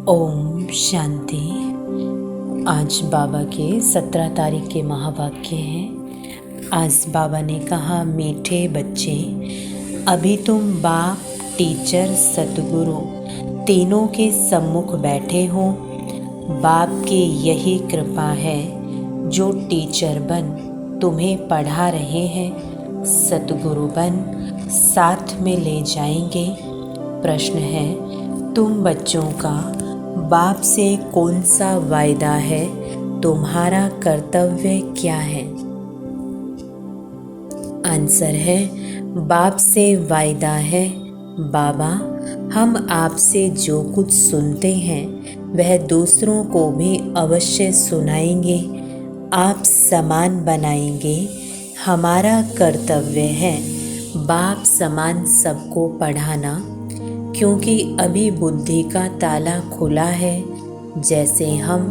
ओम शांति। आज बाबा के 17 तारीख के महावाक्य हैं। आज बाबा ने कहा, मीठे बच्चे, अभी तुम बाप, टीचर, सतगुरु तीनों के सम्मुख बैठे हो। बाप की यही कृपा है जो टीचर बन तुम्हें पढ़ा रहे हैं, सतगुरु बन साथ में ले जाएंगे। प्रश्न है, तुम बच्चों का बाप से कौन सा वायदा है? तुम्हारा कर्तव्य क्या है? आंसर है, बाप से वायदा है, बाबा हम आपसे जो कुछ सुनते हैं वह दूसरों को भी अवश्य सुनाएंगे, आप समान बनाएंगे। हमारा कर्तव्य है बाप समान सबको पढ़ाना, क्योंकि अभी बुद्धि का ताला खुला है। जैसे हम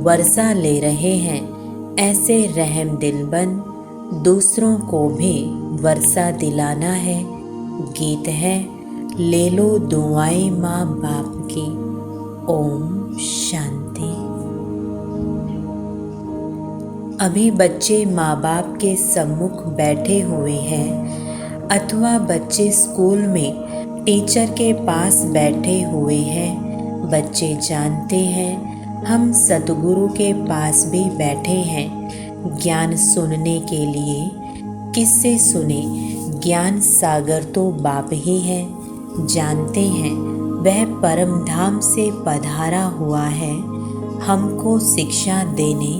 वर्षा ले रहे हैं, ऐसे रहम दिल बन दूसरों को भी वर्षा दिलाना है। गीत है, ले लो दुआएं माँ बाप की। ओम शांति। अभी बच्चे माँ बाप के सम्मुख बैठे हुए हैं, अथवा बच्चे स्कूल में टीचर के पास बैठे हुए हैं। बच्चे जानते हैं हम सतगुरु के पास भी बैठे हैं ज्ञान सुनने के लिए। किससे सुने? ज्ञान सागर तो बाप ही है। जानते हैं वह परम धाम से पधारा हुआ है हमको शिक्षा देने।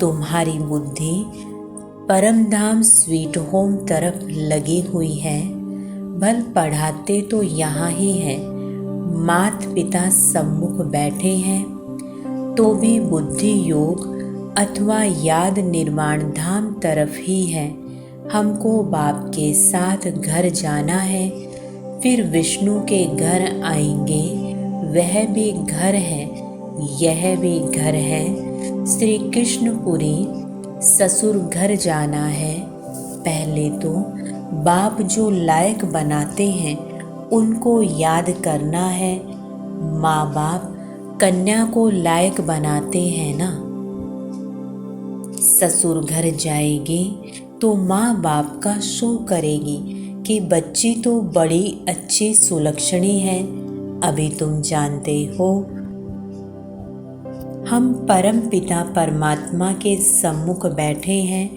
तुम्हारी बुद्धि परम धाम स्वीट होम तरफ लगी हुई है। भल पढ़ाते तो यहाँ ही है, मात पिता सम्मुख बैठे हैं, तो भी बुद्धि योग अथवा याद निर्माण धाम तरफ ही है। हमको बाप के साथ घर जाना है, फिर विष्णु के घर आएंगे। वह भी घर है, यह भी घर है। श्री कृष्णपुरी ससुर घर जाना है। पहले तो बाप जो लायक बनाते हैं उनको याद करना है। माँ बाप कन्या को लायक बनाते हैं ना। ससुर घर जाएगी तो माँ बाप का शो करेगी कि बच्ची तो बड़ी अच्छी सुलक्षणी है। अभी तुम जानते हो हम परम पिता परमात्मा के सम्मुख बैठे हैं,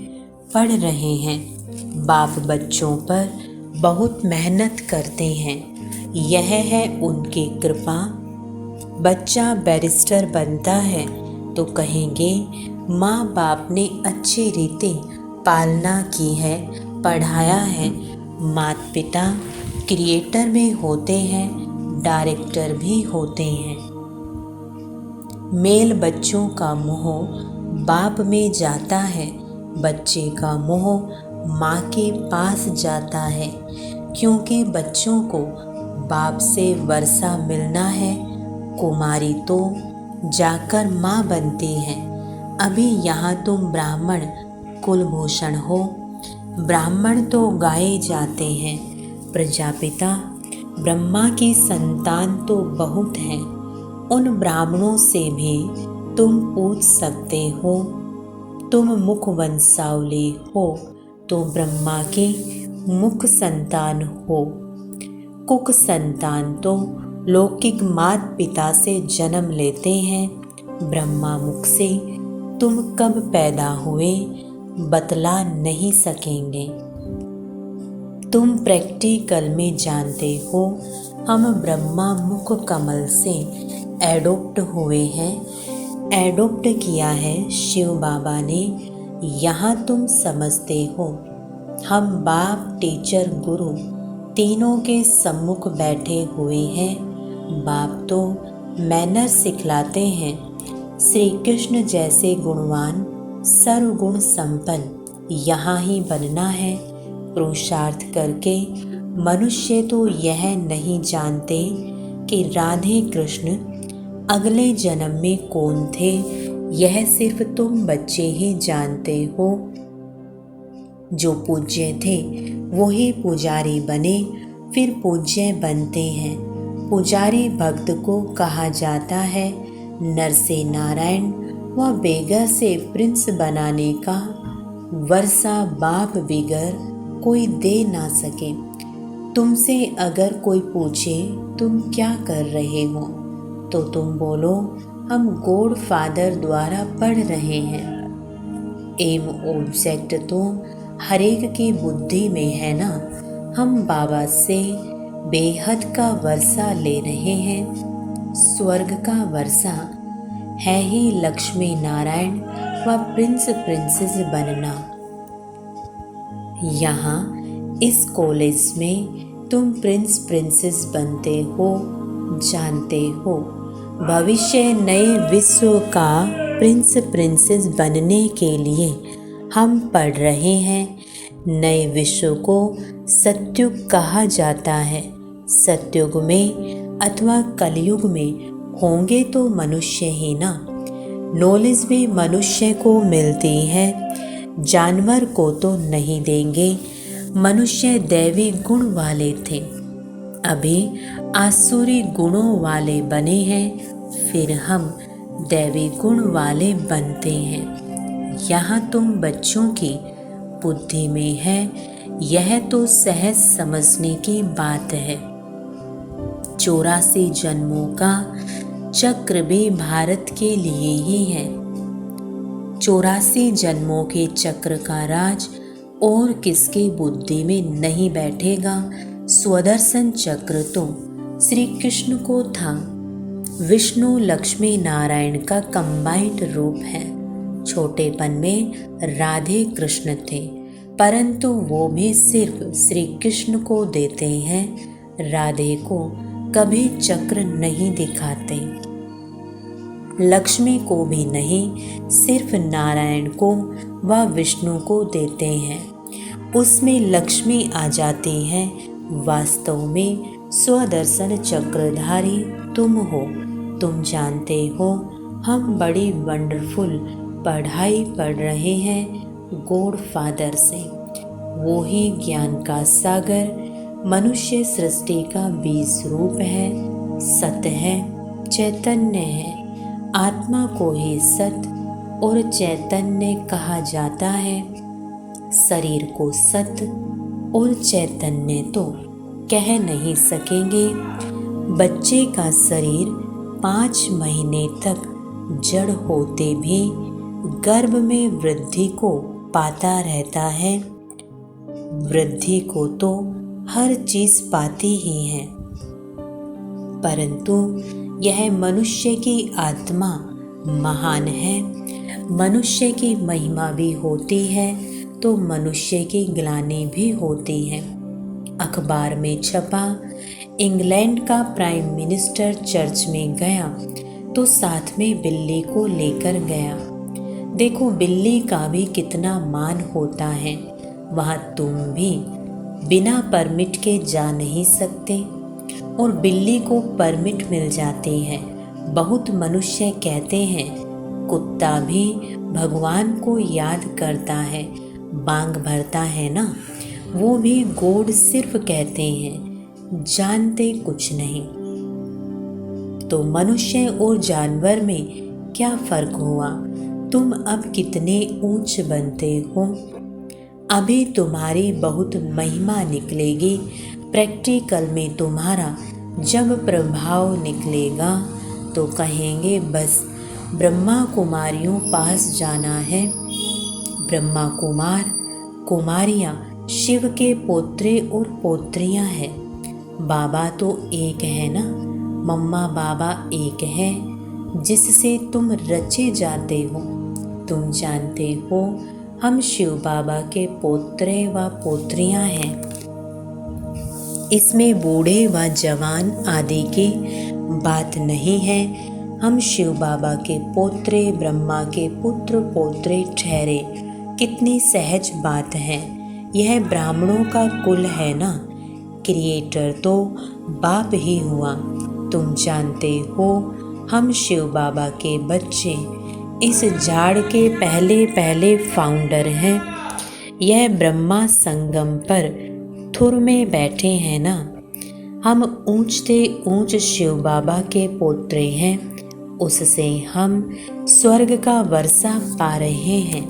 पढ़ रहे हैं। बाप बच्चों पर बहुत मेहनत करते हैं, यह है उनकी कृपा। बच्चा बैरिस्टर बनता है तो कहेंगे माँ बाप ने अच्छी रीति पालना की है, पढ़ाया है। माता पिता क्रिएटर भी होते हैं, डायरेक्टर भी होते हैं। मेल बच्चों का मोह बाप में जाता है, बच्चे का मोह माँ के पास जाता है, क्योंकि बच्चों को बाप से वर्षा मिलना है। कुमारी तो जाकर माँ बनती है। अभी यहाँ तुम ब्राह्मण कुलभूषण हो। ब्राह्मण तो गाए जाते हैं। प्रजापिता ब्रह्मा की संतान तो बहुत हैं। उन ब्राह्मणों से भी तुम पूछ सकते हो। तुम मुख वंशावली हो तो ब्रह्मा के मुख संतान हो। कुक संतान तो लौकिक मात पिता से जन्म लेते हैं। ब्रह्मा मुख से तुम कब पैदा हुए बतला नहीं सकेंगे। तुम प्रैक्टिकल में जानते हो हम ब्रह्मा मुख कमल से एडोप्ट हुए हैं। एडोप्ट किया है शिव बाबा ने। यहाँ तुम समझते हो हम बाप, टीचर, गुरु तीनों के सम्मुख बैठे हुए हैं। बाप तो मैनर सिखलाते हैं। श्री कृष्ण जैसे गुणवान सर्वगुण संपन्न यहाँ ही बनना है। पुरुषार्थ करके मनुष्य तो यह नहीं जानते कि राधे कृष्ण अगले जन्म में कौन थे। यह सिर्फ तुम बच्चे ही जानते हो। जो पूज्य थे वही पुजारी बने, फिर पूज्य बनते हैं। पुजारी भक्त को कहा जाता है। नर से नारायण व बेगर से प्रिंस बनाने का वर्षा बाप बिगर कोई दे ना सके। तुमसे अगर कोई पूछे तुम क्या कर रहे हो तो तुम बोलो हम गॉड फादर द्वारा पढ़ रहे हैं। एम ऑब्जेक्ट तो हर एक की बुद्धि में है ना। हम बाबा से बेहद का वर्षा ले रहे हैं। स्वर्ग का वर्षा है ही लक्ष्मी नारायण व प्रिंस प्रिंसेस बनना। यहाँ इस कॉलेज में तुम प्रिंस प्रिंसेस बनते हो, जानते हो। भविष्य नए विश्व का प्रिंस प्रिंसेस बनने के लिए हम पढ़ रहे हैं। नए विश्व को सतयुग कहा जाता है। सतयुग में अथवा कलयुग में होंगे तो मनुष्य ही ना। नॉलेज भी मनुष्य को मिलती है, जानवर को तो नहीं देंगे। मनुष्य दैवी गुण वाले थे, अभी आसुरी गुणों वाले बने हैं, फिर हम दैवी गुण वाले बनते हैं। यहाँ तुम बच्चों की बुद्धि में है, यह तो सहज समझने की बात है। 84 जन्मों का चक्र भी भारत के लिए ही है। 84 जन्मों के चक्र का राज और किसकी बुद्धि में नहीं बैठेगा। स्वदर्शन चक्र तो श्री कृष्ण को था। विष्णु लक्ष्मी नारायण का कंबाइंड रूप है। छोटेपन में राधे कृष्ण थे, परंतु वो भी सिर्फ श्री कृष्ण को देते हैं, राधे को कभी चक्र नहीं दिखाते। लक्ष्मी को भी नहीं, सिर्फ नारायण को व विष्णु को देते हैं। उसमें लक्ष्मी आ जाती है। वास्तव में स्वदर्शन चक्रधारी तुम हो। तुम जानते हो हम बड़ी वंडरफुल पढ़ाई पढ़ रहे हैं गॉड फादर से। वो ही ज्ञान का सागर मनुष्य सृष्टि का बीज रूप है, सत्य है, चैतन्य है। आत्मा को ही सत्य और चैतन्य कहा जाता है। शरीर को सत्य और चैतन्य तो कह नहीं सकेंगे। बच्चे का शरीर 5 महीने तक जड़ होते भी गर्भ में वृद्धि को पाता रहता है। वृद्धि को तो हर चीज पाती ही है, परंतु यह मनुष्य की आत्मा महान है। मनुष्य की महिमा भी होती है तो मनुष्य की ग्लानि भी होती है। अखबार में छपा इंग्लैंड का प्राइम मिनिस्टर चर्च में गया तो साथ में बिल्ली को लेकर गया। देखो बिल्ली का भी कितना मान होता है। वहाँ तुम भी बिना परमिट के जा नहीं सकते और बिल्ली को परमिट मिल जाती है। बहुत मनुष्य कहते हैं कुत्ता भी भगवान को याद करता है, बांग भरता है ना। वो भी गॉड सिर्फ कहते हैं, जानते कुछ नहीं। तो मनुष्य और जानवर में क्या फर्क हुआ? तुम अब कितने ऊंच बनते हो। अभी तुम्हारी बहुत महिमा निकलेगी। प्रैक्टिकल में तुम्हारा जब प्रभाव निकलेगा तो कहेंगे बस ब्रह्मा कुमारियों पास जाना है। ब्रह्मा कुमार कुमारियाँ शिव के पोत्रे और पोत्रियाँ हैं। बाबा तो एक है ना, मम्मा बाबा एक है जिससे तुम रचे जाते हो। तुम जानते हो हम शिव बाबा के पोत्रे व पोत्रियाँ हैं। इसमें बूढ़े व जवान आदि की बात नहीं है। हम शिव बाबा के पोत्रे ब्रह्मा के पुत्र पोत्रे ठहरे। कितनी सहज बात है। यह ब्राह्मणों का कुल है ना। क्रिएटर तो बाप ही हुआ। तुम जानते हो हम शिव बाबा के बच्चे इस झाड़ के पहले पहले फाउंडर हैं। यह ब्रह्मा संगम पर थुर में बैठे हैं ना। हम ऊंचते ऊंच शिव बाबा के पोत्रे हैं, उससे हम स्वर्ग का वर्षा पा रहे हैं।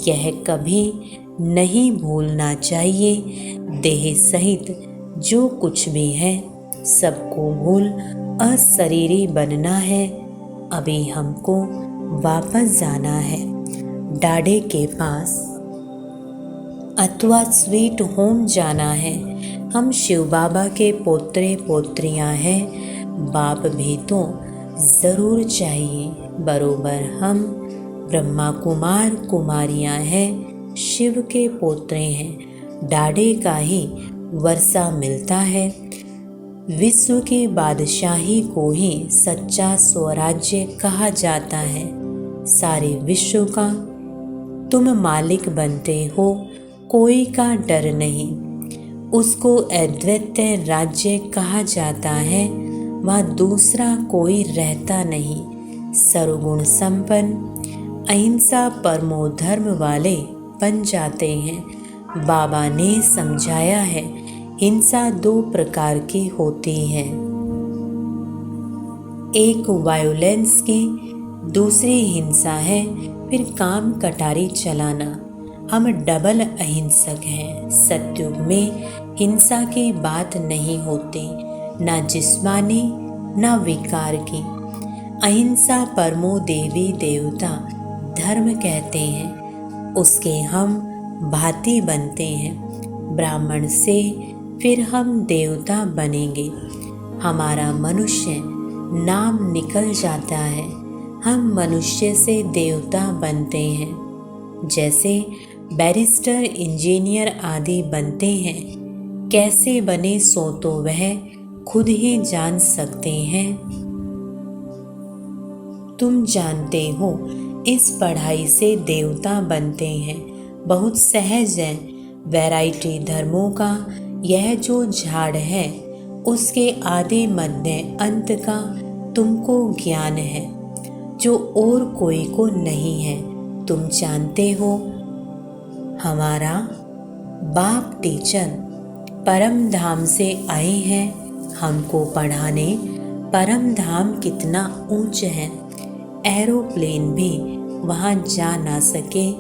यह कभी नहीं भूलना चाहिए, देह सहित जो कुछ भी है सबको भूल अशरीरी बनना है। अभी हमको वापस जाना है डाढ़े के पास अथवा स्वीट होम जाना है। हम शिव बाबा के पोत्रे पोत्रियां हैं, बाप भी तो ज़रूर चाहिए। बरोबर हम ब्रह्मा कुमार कुमारियां हैं, शिव के पोत्रे हैं, डाढ़े का ही वर्षा मिलता है। विश्व की बादशाही को ही सच्चा स्वराज्य कहा जाता है। सारे विश्व का तुम मालिक बनते हो, कोई का डर नहीं। उसको अद्वितीय राज्य कहा जाता है, वहाँ दूसरा कोई रहता नहीं। सर्वगुण संपन्न अहिंसा परमो धर्म वाले बन जाते हैं। बाबा ने समझाया है, हिंसा 2 प्रकार की होती है, एक वायोलेंस की, दूसरी हिंसा है, फिर काम कटारी चलाना। हम डबल अहिंसक हैं। सतयुग में हिंसा की बात नहीं होती, ना जिस्मानी ना विकार की। अहिंसा परमो देवी देवता धर्म कहते हैं, उसके हम भांति बनते हैं। ब्राह्मण से फिर हम देवता बनेंगे। हमारा मनुष्य नाम निकल जाता है, हम मनुष्य से देवता बनते हैं। जैसे बैरिस्टर इंजीनियर आदि बनते हैं, कैसे बने सो तो वह खुद ही जान सकते हैं। तुम जानते हो इस पढ़ाई से देवता बनते हैं, बहुत सहज है। वैरायटी धर्मों का यह जो झाड़ है, उसके आदि मध्य अंत का तुमको ज्ञान है, जो और कोई को नहीं है। तुम जानते हो हमारा बाप टीचर परम धाम से आए हैं, हमको पढ़ाने। परम धाम कितना ऊंच है, एरोप्लेन भी वहाँ जा ना सके।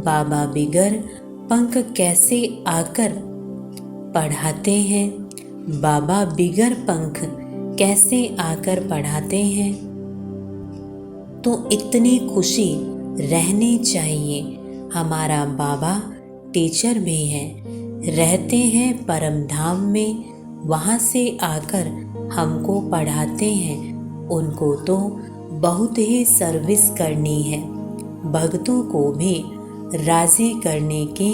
बाबा बिगर पंख कैसे आकर पढ़ाते हैं, बाबा बिगर पंख कैसे आकर पढ़ाते हैं। तो इतनी खुशी रहनी चाहिए। हमारा बाबा टीचर भी है, रहते हैं परम धाम में, वहाँ से आकर हमको पढ़ाते हैं। उनको तो बहुत ही सर्विस करनी है, भक्तों को भी राजी करने की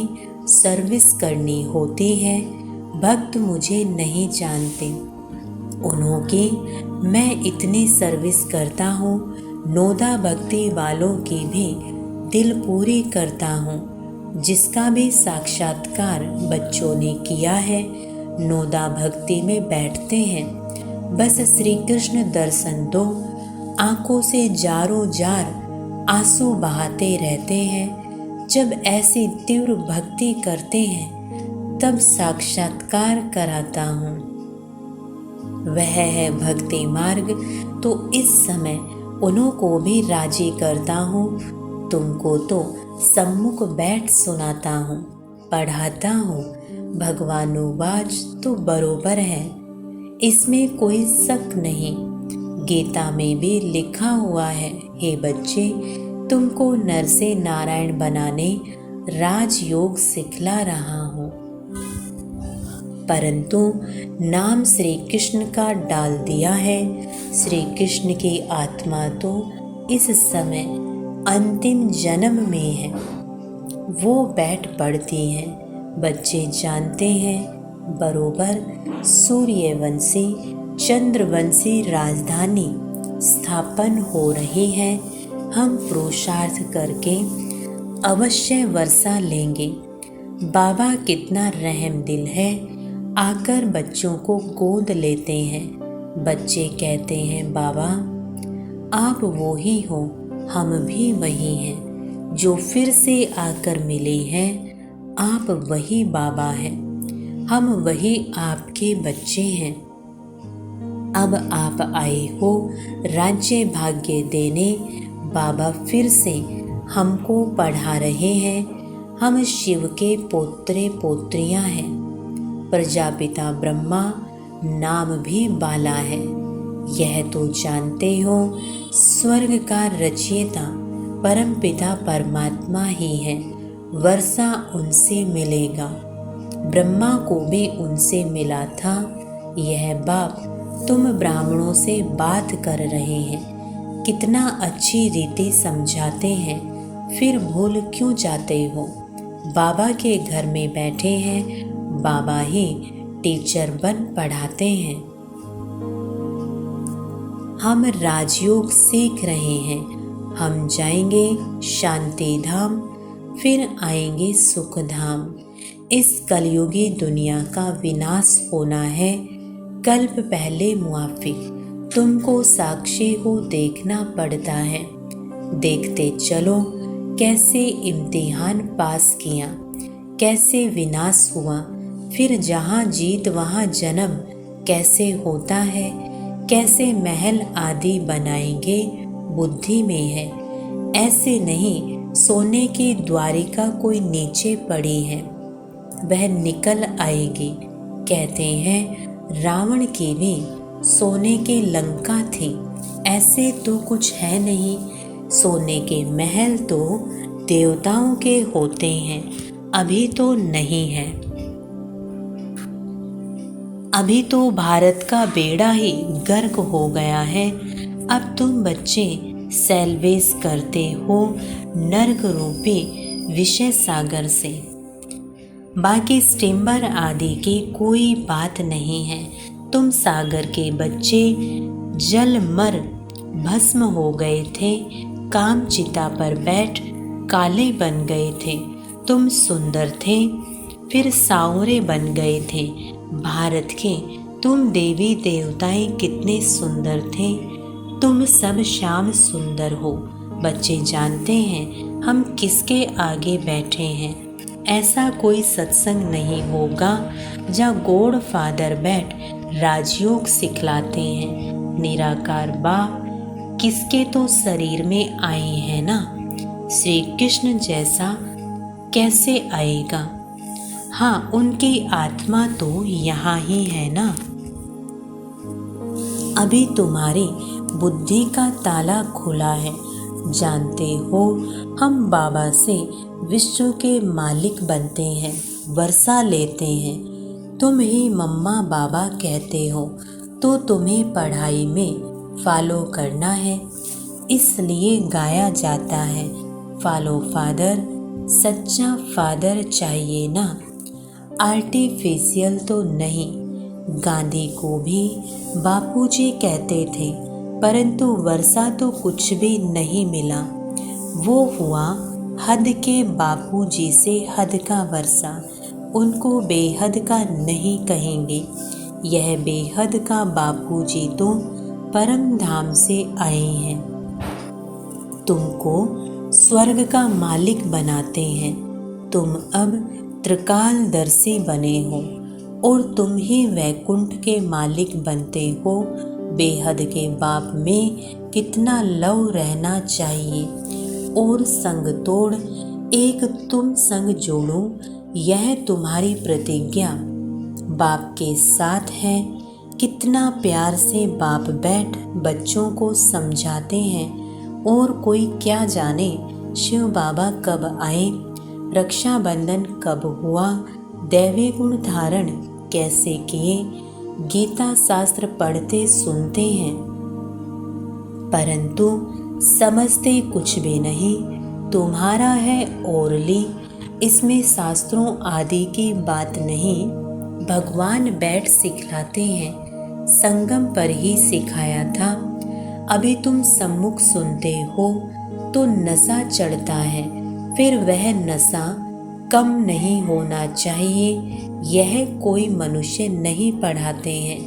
सर्विस करनी होती है। भक्त मुझे नहीं जानते, उन्हों की मैं इतनी सर्विस करता हूँ। नोदा भक्ति वालों की भी दिल पूरी करता हूँ, जिसका भी साक्षात्कार बच्चों ने किया है। नोदा भक्ति में बैठते हैं, बस श्री कृष्ण दर्शन दो, आंखों से जारों जार आंसू बहाते रहते हैं। जब ऐसी तीव्र भक्ति करते हैं, तब साक्षात्कार कराता हूँ। वह है भक्ति मार्ग, तो इस समय उन्हों को भी राजी करता हूँ। तुमको तो सम्मुख बैठ सुनाता हूँ, पढ़ाता हूँ। भगवानुवाच तो बरोबर है, इसमें कोई शक नहीं। गीता में भी लिखा हुआ है, हे बच्चे, तुमको नर से नारायण बनाने राजयोग सिखला रहा हूँ। परंतु नाम श्री कृष्ण का डाल दिया है। श्री कृष्ण की आत्मा तो इस समय अंतिम जन्म में है, वो बैठ पड़ती है। बच्चे जानते हैं बरोबर सूर्यवंशी चंद्रवंशी राजधानी स्थापन हो रही है। हम पुरुषार्थ करके अवश्य वर्षा लेंगे। बाबा कितना रहम दिल है, आकर बच्चों को गोद लेते हैं। बच्चे कहते हैं, बाबा आप वो ही हो, हम भी वही हैं, जो फिर से आकर मिले हैं। आप वही बाबा हैं, हम वही आपके बच्चे हैं। अब आप आए हो राज्य भाग्य देने। बाबा फिर से हमको पढ़ा रहे हैं। हम शिव के पोत्रे पोत्रियां हैं। प्रजापिता ब्रह्मा नाम भी बाला है। यह तो जानते हो स्वर्ग का रचयिता परमपिता परमात्मा ही है। वर्षा उनसे मिलेगा। ब्रह्मा को भी उनसे मिला था। यह बाप तुम ब्राह्मणों से बात कर रहे हैं। कितना अच्छी रीति समझाते हैं, फिर भूल क्यों जाते हो? बाबा के घर में बैठे हैं, बाबा ही टीचर बन पढ़ाते हैं। हम राजयोग सीख रहे हैं। हम जाएंगे शांति धाम, फिर आएंगे सुख धाम। इस कलयुगी दुनिया का विनाश होना है। कल्प पहले मुआफिक तुमको साक्षी हो देखना पड़ता है। देखते चलो कैसे इम्तिहान पास किया, कैसे विनाश हुआ, फिर जहाँ जीत वहाँ जन्म कैसे होता है। कैसे महल आदि बनाएंगे बुद्धि में है। ऐसे नहीं सोने की द्वारिका कोई नीचे पड़ी है, वह निकल आएगी। कहते हैं रावण की भी सोने की लंका थी। ऐसे तो कुछ है नहीं। सोने के महल तो देवताओं के होते हैं, अभी तो नहीं है। अभी तो भारत का बेड़ा ही गर्क हो गया है। अब तुम बच्चे सेलवेस करते हो नर्क रूपी विषय सागर से। बाकी स्टीमर आदि की कोई बात नहीं है। तुम सागर के बच्चे जल मर भस्म हो गए थे। काम चिता पर बैठ काले बन गए थे। तुम सुंदर थे, फिर सांवरे बन गए थे। भारत के तुम देवी देवताएं कितने सुंदर थे। तुम सब शाम सुंदर हो। बच्चे जानते हैं हम किसके आगे बैठे हैं। ऐसा कोई सत्संग नहीं होगा जहाँ गॉड फादर बैठ राजयोग सिखलाते हैं। निराकार बाप किसके तो शरीर में आए हैं ना। श्री कृष्ण जैसा कैसे आएगा? हाँ, उनकी आत्मा तो यहाँ ही है ना। अभी तुम्हारी बुद्धि का ताला खुला है। जानते हो हम बाबा से विश्व के मालिक बनते हैं, वर्षा लेते हैं। तुम ही मम्मा बाबा कहते हो तो तुम्हें पढ़ाई में फॉलो करना है। इसलिए गाया जाता है फॉलो फादर। सच्चा फादर चाहिए ना, आर्टिफिशियल तो नहीं। गांधी को भी बापूजी कहते थे, परंतु वर्षा तो कुछ भी नहीं मिला। वो हुआ हद के बापूजी से हद का वर्षा। उनको बेहद का नहीं कहेंगे। यह बेहद का बापूजी तो परम धाम से आए हैं। तुमको स्वर्ग का मालिक बनाते हैं। तुम अब त्रिकालदर्शी बने हो और तुम ही वैकुंठ के मालिक बनते हो। बेहद के बाप में कितना लव रहना चाहिए और संग तोड़ एक तुम संग जोड़ो। यह तुम्हारी प्रतिज्ञा बाप के साथ है। कितना प्यार से बाप बैठ बच्चों को समझाते हैं। और कोई क्या जाने शिव बाबा कब आए, रक्षाबंधन कब हुआ, दैवी गुण धारण कैसे किए। गीता शास्त्र पढ़ते सुनते हैं, परंतु समझते कुछ भी नहीं। तुम्हारा है ओरली, इसमें शास्त्रों आदि की बात नहीं। भगवान बैठ सिखलाते हैं, संगम पर ही सिखाया था। अभी तुम सम्मुख सुनते हो तो नशा चढ़ता है, फिर वह नशा कम नहीं होना चाहिए। यह कोई मनुष्य नहीं पढ़ाते हैं।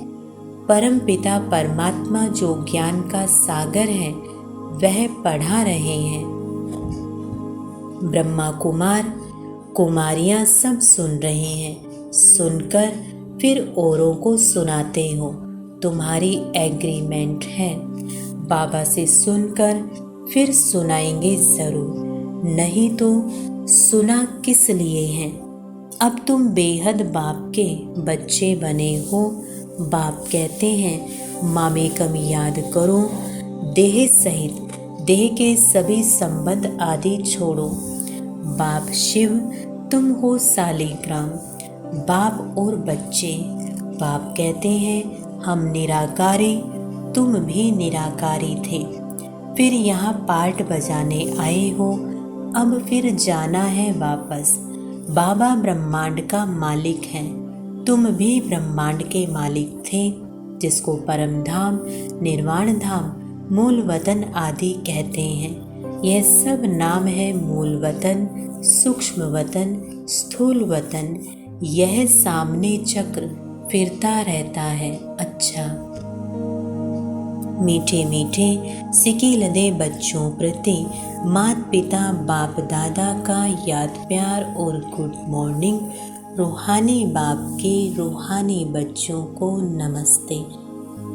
परम पिता परमात्मा जो ज्ञान का सागर है वह पढ़ा रहे हैं। ब्रह्मा कुमार कुमारियां सब सुन रहे हैं। सुनकर फिर औरों को सुनाते हो, तुम्हारी एग्रीमेंट है। बाबा से सुनकर फिर सुनाएंगे ज़रूर, नहीं तो सुना किस लिए है। अब तुम बेहद बाप के बच्चे बने हो। बाप कहते हैं मामेकम याद करो, देह सहित देह के सभी संबंध आदि छोड़ो। बाप शिव, तुम हो सालिग्राम, बाप और बच्चे। बाप कहते हैं हम निराकारी, तुम भी निराकारी थे। फिर यहाँ पार्ट बजाने आए हो, अब फिर जाना है वापस। बाबा ब्रह्मांड का मालिक है, तुम भी ब्रह्मांड के मालिक थे, जिसको परम धाम, निर्वाण धाम, मूल वतन आदि कहते हैं। यह सब नाम है मूल वतन, सूक्ष्म वतन, स्थूल वतन। यह सामने चक्र फिरता रहता है। अच्छा, मीठे मीठे सिकीलदे बच्चों प्रति माता पिता बाप दादा का याद प्यार और गुड मॉर्निंग। रूहानी बाप के रूहानी बच्चों को नमस्ते।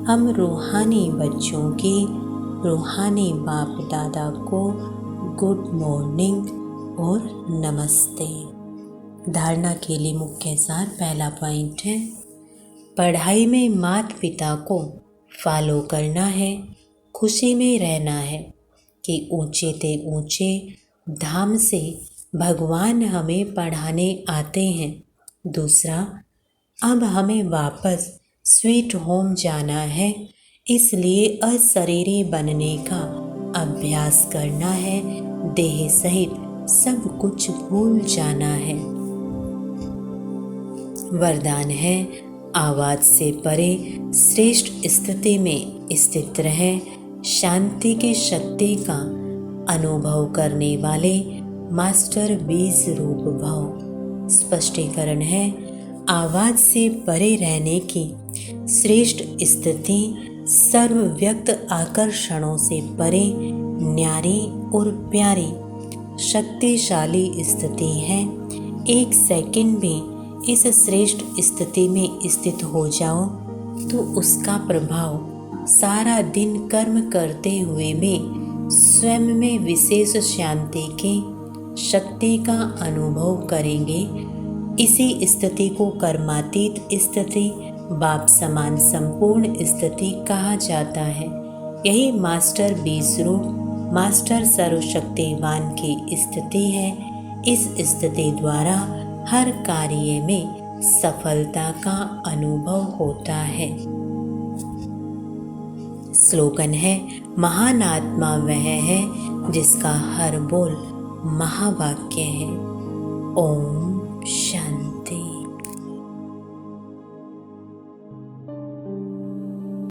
हम रूहानी बच्चों के रूहानी बाप दादा को गुड मॉर्निंग और नमस्ते। धारणा के लिए मुख्य सार। पहला पॉइंट है, पढ़ाई में माता पिता को फॉलो करना है, खुशी में रहना है कि ऊंचे ते ऊंचे धाम से भगवान हमें पढ़ाने आते हैं। दूसरा, अब हमें वापस स्वीट होम जाना है, इसलिए अशरीरी बनने का अभ्यास करना है, देह सहित सब कुछ भूल जाना है। वरदान है, आवाज से परे श्रेष्ठ स्थिति में स्थित रहे, शांति की शक्ति का अनुभव करने वाले मास्टर बीज रूप भव। स्पष्टीकरण है, आवाज से परे रहने की श्रेष्ठ स्थिति सर्व व्यक्त आकर्षणों से परे न्यारी और प्यारी शक्तिशाली स्थिति है। एक सेकंड भी इस श्रेष्ठ स्थिति में स्थित हो जाओ तो उसका प्रभाव सारा दिन कर्म करते हुए में स्वयं में विशेष शांति की शक्ति का अनुभव करेंगे। इसी स्थिति को कर्मातीत स्थिति, बाप समान संपूर्ण स्थिति कहा जाता है। यही मास्टर बीज रूप, मास्टर सर्वशक्तिवान की स्थिति है। इस स्थिति द्वारा हर कार्य में सफलता का अनुभव होता है। स्लोगन है, महान आत्मा वह है जिसका हर बोल महावाक्य है। ओम शांति।